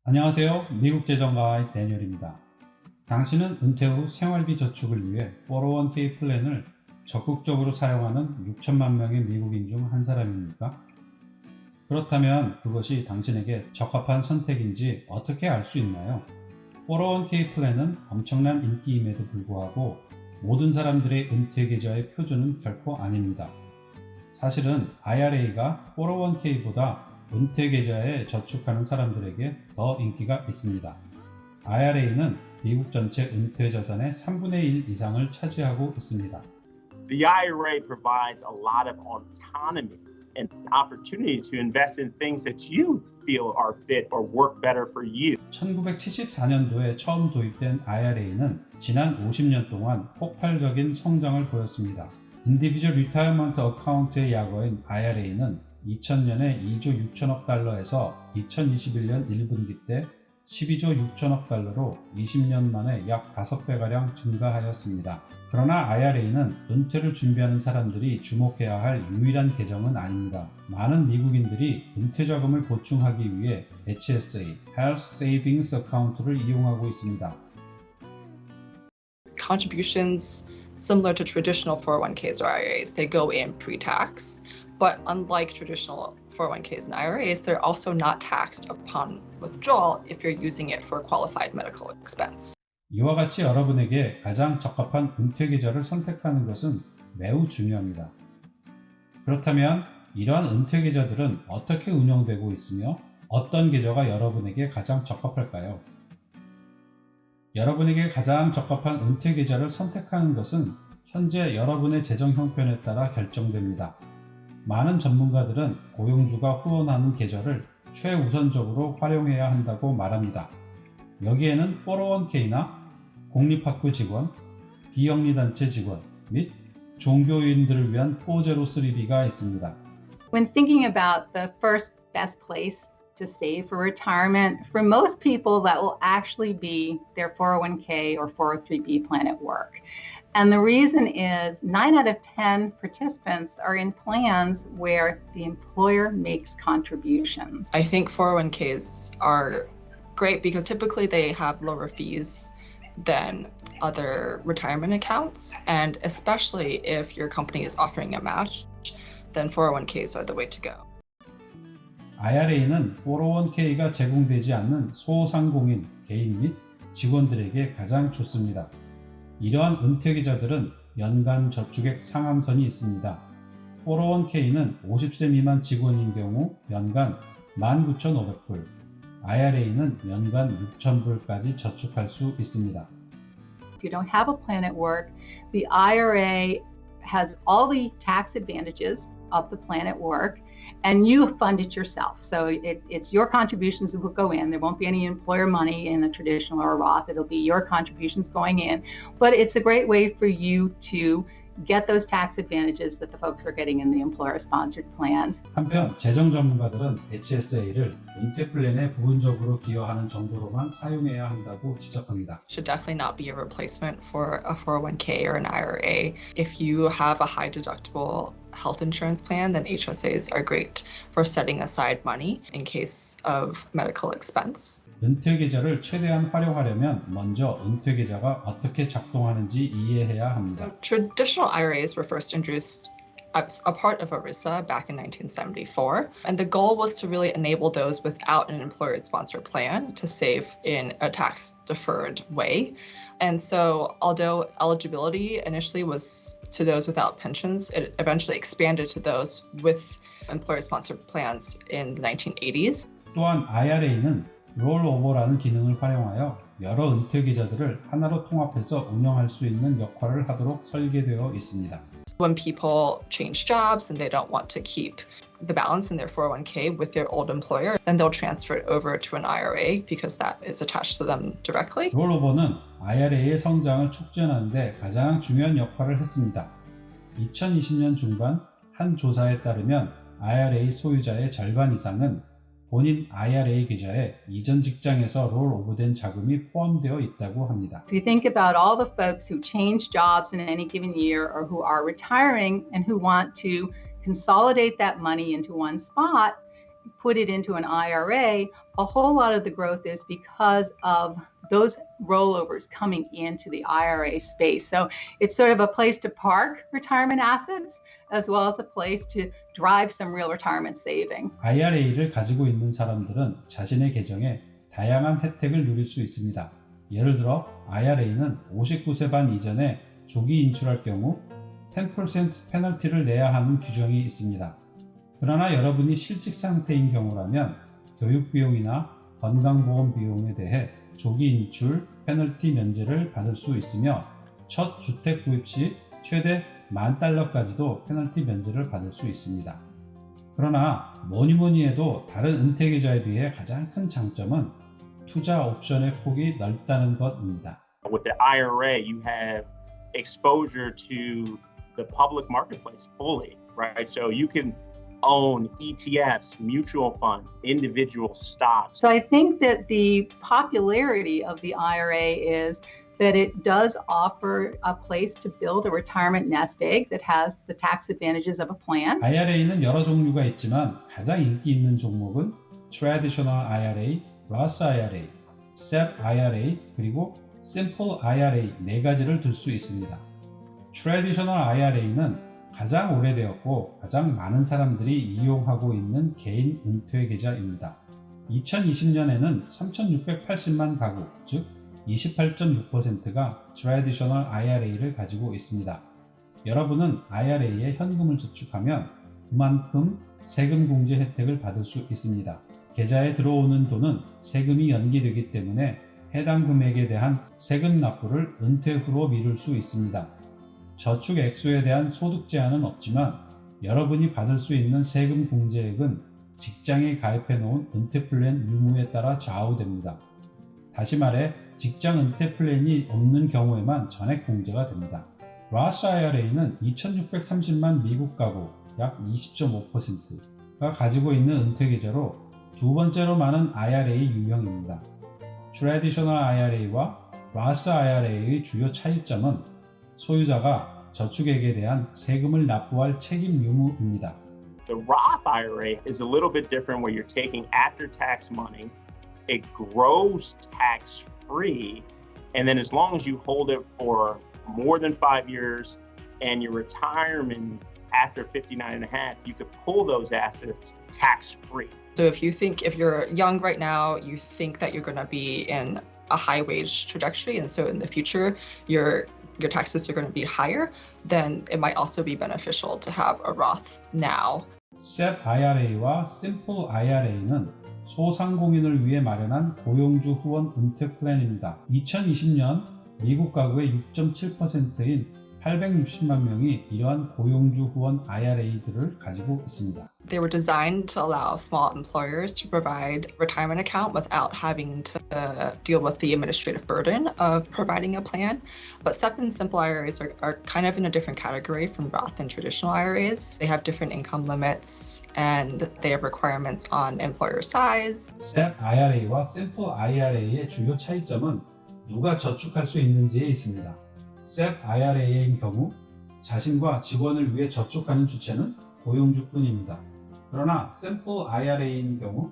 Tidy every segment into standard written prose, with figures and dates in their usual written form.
안녕하세요. 미국 재정가의 데니얼입니다. 당신은 은퇴 후 생활비 저축을 위해 401k 플랜을 적극적으로 사용하는 6천만 명의 미국인 중 한 사람입니까? 그렇다면 그것이 당신에게 적합한 선택인지 어떻게 알 수 있나요? 401k 플랜은 엄청난 인기임에도 불구하고 모든 사람들의 은퇴 계좌의 표준은 결코 아닙니다. 사실은 IRA가 401k보다 은퇴 계좌에 저축하는 사람들에게 더 인기가 있습니다. IRA는 미국 전체 은퇴 자산의 3분의 1 이상을 차지하고 있습니다. The IRA provides a lot of autonomy and opportunity to invest in things that you feel are fit or work better for you. 1974년도에 처음 도입된 IRA는 지난 50년 동안 폭발적인 성장을 보였습니다. 인디비주얼 리타이어먼트 어카운트의 약어인 IRA는 2000년에 2조 6천억 달러에서 2021년 1분기 때 12조 6천억 달러로 20년 만에 약 5배가량 증가하였습니다. 그러나 IRA는 은퇴를 준비하는 사람들이 주목해야 할 유일한 계정은 아닙니다. 많은 미국인들이 은퇴 자금을 보충하기 위해 HSA, Health Savings Account를 이용하고 있습니다. Contributions similar to traditional 401ks or IRAs, they go in pre-tax, but unlike traditional 401ks and IRAs, they're also not taxed upon withdrawal if you're using it for a qualified medical expense. 이와 같이 여러분에게 가장 적합한 은퇴 계좌를 선택하는 것은 매우 중요합니다. 그렇다면 이러한 은퇴 계좌들은 어떻게 운영되고 있으며 어떤 계좌가 여러분에게 가장 적합할까요? 여러분에게 가장 적합한 은퇴 계좌를 선택하는 것은 현재 여러분의 재정 형편에 따라 결정됩니다. 많은 전문가들은 고용주가 후원하는 계좌를 최우선적으로 활용해야 한다고 말합니다. 여기에는 401k나 공립학교 직원, 비영리단체 직원 및 종교인들을 위한 403b가 있습니다. When thinking about the first best place to save for retirement, for most people that will actually be their 401k or 403b plan at work. And the reason is 9 out of 10 participants are in plans where the employer makes contributions. I think 401ks are great because typically they have lower fees than other retirement accounts. And especially if your company is offering a match, then 401ks are the way to go. IRA는 401k가 제공되지 않는 소상공인, 개인 및 직원들에게 가장 좋습니다. 이러한 은퇴 계좌들은 연간 저축액 상한선이 있습니다. 401k는 50세 미만 직원인 경우 연간 19,500불, IRA는 연간 6,000불까지 저축할 수 있습니다. If you don't have a plan at work, the IRA has all the tax advantages of the plan at work, and you fund it yourself. So it's your contributions that will go in. There won't be any employer money in a traditional or a Roth. It'll be your contributions going in. But it's a great way for you to get those tax advantages that the folks are getting in the employer-sponsored plans. 한편 재정 전문가들은 HSA를 은퇴 플랜에 부분적으로 기여하는 정도로만 사용해야 한다고 지적합니다. Should definitely not be a replacement for a 401k or an IRA. If you have a high deductible health insurance plan, then HSAs are great for setting aside money in case of medical expense. 은퇴 계좌를 최대한 활용하려면 먼저 은퇴 계좌가 어떻게 작동하는지 이해해야 합니다. So traditional IRAs were first introduced as a part of ERISA back in 1974. And the goal was to really enable those without an employer-sponsored plan to save in a tax-deferred way. And so although eligibility initially was to those without pensions, it eventually expanded to those with employer-sponsored plans in the 1980s. 또한 IRA는 롤오버라는 기능을 활용하여 여러 은퇴 계좌들을 하나로 통합해서 운영할 수 있는 역할을 하도록 설계되어 있습니다. When people change jobs and they don't want to keep the balance in their 401k with their old employer, then they'll transfer it over to an IRA because that is attached to them directly. 롤오버는 IRA의 성장을 촉진하는 데 가장 중요한 역할을 했습니다. 2020년 중반 한 조사에 따르면 IRA 소유자의 절반 이상은 본인 IRA 계좌에 이전 직장에서 롤오버된 자금이 포함되어 있다고 합니다. If you think about all the folks who change jobs in any given year or who are retiring and who want to consolidate that money into one spot, put it into an IRA, a whole lot of the growth is because of those rollovers coming into the IRA space. So it's sort of a place to park retirement assets as well as a place to drive some real retirement saving. IRA를 가지고 있는 사람들은 자신의 계정에 다양한 혜택을 누릴 수 있습니다. 예를 들어 IRA는 59세 반 이전에 조기 인출할 경우 10% 페널티를 내야 하는 규정이 있습니다. 그러나 여러분이 실직 상태인 경우라면 교육비용이나 건강보험 비용에 대해 조기 인출 페널티 면제를 받을 수 있으며 첫 주택 구입 시 최대 $10,000까지도 페널티 면제를 받을 수 있습니다. 그러나 뭐니 해도 다른 은퇴계좌에 비해 가장 큰 장점은 투자 옵션의 폭이 넓다는 것입니다. With the IRA, you have exposure to the public marketplace fully, right? So you can own ETFs, mutual funds, individual stocks. So I think that the popularity of the IRA is that it does offer a place to build a retirement nest egg that has the tax advantages of a plan. IRA는 여러 종류가 있지만 가장 인기 있는 종목은 Traditional IRA, Roth IRA, SEP IRA, 그리고 Simple IRA 네 가지를 들 수 있습니다. Traditional IRA는 가장 오래되었고 가장 많은 사람들이 이용하고 있는 개인 은퇴 계좌입니다. 2020년에는 3,680만 가구, 즉 28.6%가 Traditional IRA를 가지고 있습니다. 여러분은 IRA에 현금을 저축하면 그만큼 세금 공제 혜택을 받을 수 있습니다. 계좌에 들어오는 돈은 세금이 연기되기 때문에 해당 금액에 대한 세금 납부를 은퇴 후로 미룰 수 있습니다. 저축 액수에 대한 소득 제한은 없지만 여러분이 받을 수 있는 세금 공제액은 직장에 가입해 놓은 은퇴 플랜 유무에 따라 좌우됩니다. 다시 말해 직장 은퇴 플랜이 없는 경우에만 전액 공제가 됩니다. Roth IRA는 2,630만 미국 가구 약 20.5%가 가지고 있는 은퇴 계좌로 두 번째로 많은 IRA 유형입니다. Traditional IRA와 Roth IRA의 주요 차이점은 소유자가 저축액에 대한 세금을 납부할 책임 유무입니다. The Roth IRA is a little bit different where you're taking after-tax money, it grows tax-free, and then as long as you hold it for more than 5 years and your retirement after 59 and a half, you could pull those assets tax-free. So if you're young right now, you think that you're going to be in a high wage trajectory, and so in the future your taxes are going to be higher, then it might also be beneficial to have a Roth now. SEP IRA와 Simple IRA는 소상공인을 위해 마련한 고용주 후원 은퇴 플랜입니다. 2020년 미국 가구의 6.7%인 860만 명이 이러한 고용주 후원 IRA들을 가지고 있습니다. They were designed to allow small employers to provide a retirement account without having to deal with the administrative burden of providing a plan. But SEP and Simple IRAs are kind of in a different category from Roth and traditional IRAs. They have different income limits and they have requirements on employer size. SEP IRA와 Simple IRA의 주요 차이점은 누가 저축할 수 있는지에 있습니다. SEP IRA인 경우 자신과 직원을 위해 저축하는 주체는 고용주뿐입니다. 그러나 Simple IRA인 경우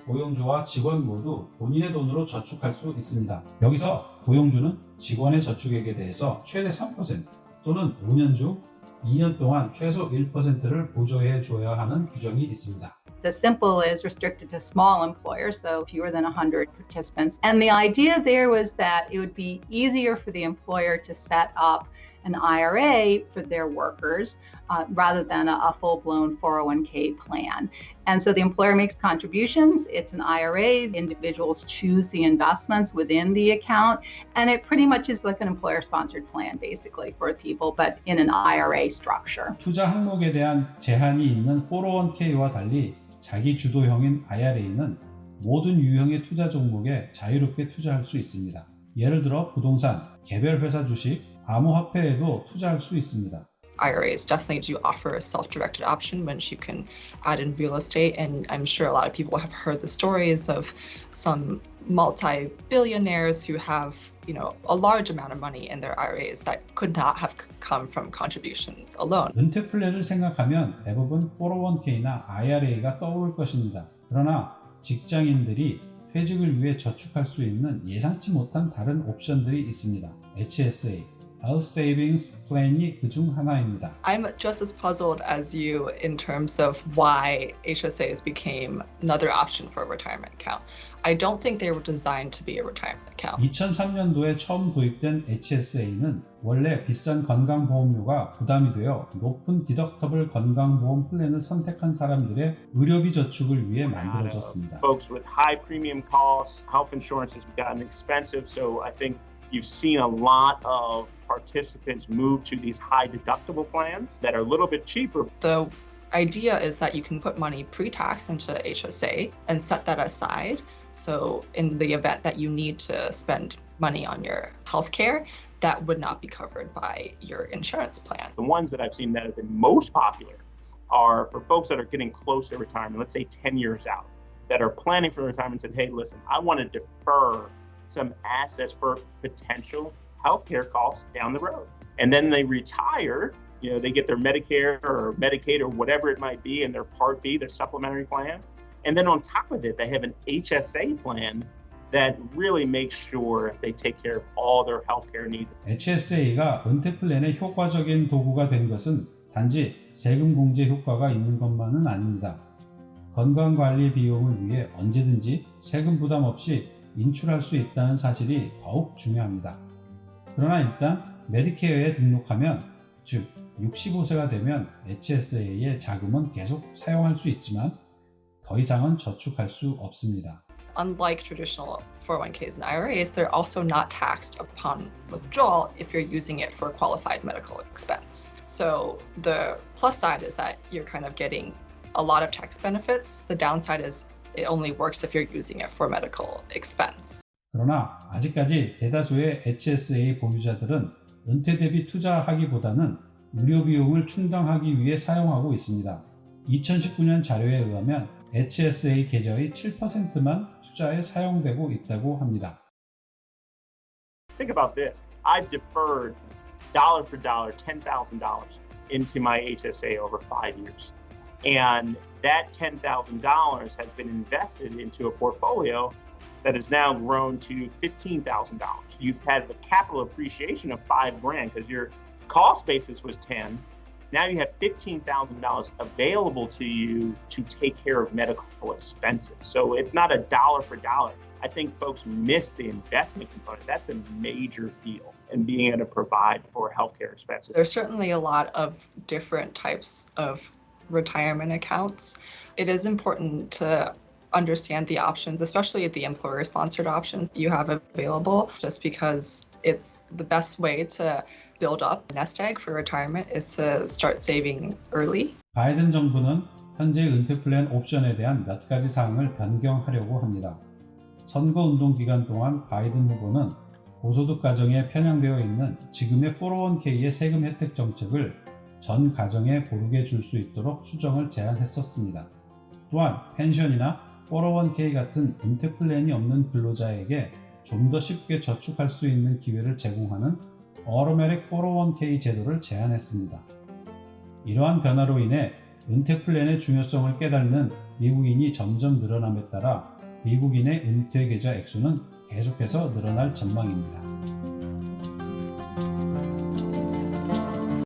고용주와 직원 모두 본인의 돈으로 저축할 수 있습니다. 여기서 고용주는 직원의 저축액에 대해서 최대 3% 또는 5년 중 2년 동안 최소 1%를 보조해 줘야 하는 규정이 있습니다. The Simple is restricted to small employers, so fewer than 100 participants. And the idea there was that it would be easier for the employer to set up an IRA for their workers rather than a full-blown 401k plan. And so the employer makes contributions, it's an IRA, individuals choose the investments within the account, and it pretty much is like an employer-sponsored plan basically for people, but in an IRA structure. 투자 항목에 대한 제한이 있는 401k와 달리 자기 주도형인 IRA는 모든 유형의 투자 종목에 자유롭게 투자할 수 있습니다. 예를 들어 부동산, 개별 회사 주식, 암호화폐에도 투자할 수 있습니다. IRAs definitely do offer a self-directed option which you can add in real estate, and I'm sure a lot of people have heard the stories of some multi-billionaires who have, a large amount of money in their IRAs that could not have come from contributions alone. 은퇴 플랜을 생각하면 대부분 401k나 IRA가 떠오를 것입니다. 그러나 직장인들이 퇴직을 위해 저축할 수 있는 예상치 못한 다른 옵션들이 있습니다. HSA, Health Savings Plan이 그중 하나입니다. I'm just as puzzled as you in terms of why HSAs became another option for a retirement account. I don't think they were designed to be a retirement account. 2003년도에 처음 도입된 HSA는 원래 비싼 건강보험료가 부담이 되어 높은 디덕터블 건강보험 플랜을 선택한 사람들의 의료비 저축을 위해 만들어졌습니다. Folks with high premium costs, health insurance has gotten expensive, so I think you've seen a lot of participants move to these high deductible plans that are a little bit cheaper. The idea is that you can put money pre-tax into HSA and set that aside. So in the event that you need to spend money on your healthcare, that would not be covered by your insurance plan. The ones that I've seen that have been most popular are for folks that are getting close to retirement, let's say 10 years out, that are planning for retirement and said, hey, listen, I want to defer some assets for potential healthcare costs down the road. And then they retire, they get their Medicare or Medicaid or whatever it might be in their Part B, their supplementary plan. And then on top of it, they have an HSA plan that really makes sure they take care of all their healthcare needs. HSA가 은퇴 플랜의 효과적인 도구가 된 것은 단지 세금 공제 효과가 있는 것만은 아닙니다. 건강관리 비용을 위해 언제든지 세금 부담 없이 인출할 수 있다는 사실이 더욱 중요합니다. 그러나 일단 메디케어에 등록하면, 즉 65세가 되면 HSA의 자금은 계속 사용할 수 있지만 더 이상은 저축할 수 없습니다. Unlike traditional 401ks and IRAs, they're also not taxed upon withdrawal if you're using it for a qualified medical expense. So the plus side is that you're kind of getting a lot of tax benefits. The downside is it only works if you're using it for medical expense. 그러나 아직까지 대다수의 HSA 보유자들은 은퇴 대비 투자하기보다는 의료 비용을 충당하기 위해 사용하고 있습니다. 2019년 자료에 의하면 HSA 계좌의 7%만 투자에 사용되고 있다고 합니다. Think about this. I've deferred dollar for dollar $10,000 into my HSA over 5 years. And that $10,000 has been invested into a portfolio that has now grown to $15,000. You've had the capital appreciation of $5,000 because your cost basis was 10. Now you have $15,000 available to you to take care of medical expenses. So it's not a dollar for dollar. I think folks miss the investment component. That's a major deal in being able to provide for healthcare expenses. There's certainly a lot of different types of retirement accounts. It is important to understand the options, especially the employer-sponsored options you have available, just because it's the best way to build up a nest egg for retirement is to start saving early. 바이든 정부는 현재 은퇴 플랜 옵션에 대한 몇 가지 사항을 변경하려고 합니다. 선거 운동 기간 동안 바이든 후보는 고소득 가정에 편향되어 있는 지금의 401k의 세금 혜택 정책을 전 가정에 고르게 줄 수 있도록 수정을 제안했었습니다. 또한 펜션이나 401k 같은 은퇴 플랜이 없는 근로자에게 좀 더 쉽게 저축할 수 있는 기회를 제공하는 Automatic 401k 제도를 제안했습니다. 이러한 변화로 인해 은퇴 플랜의 중요성을 깨닫는 미국인이 점점 늘어남에 따라 미국인의 은퇴 계좌 액수는 계속해서 늘어날 전망입니다.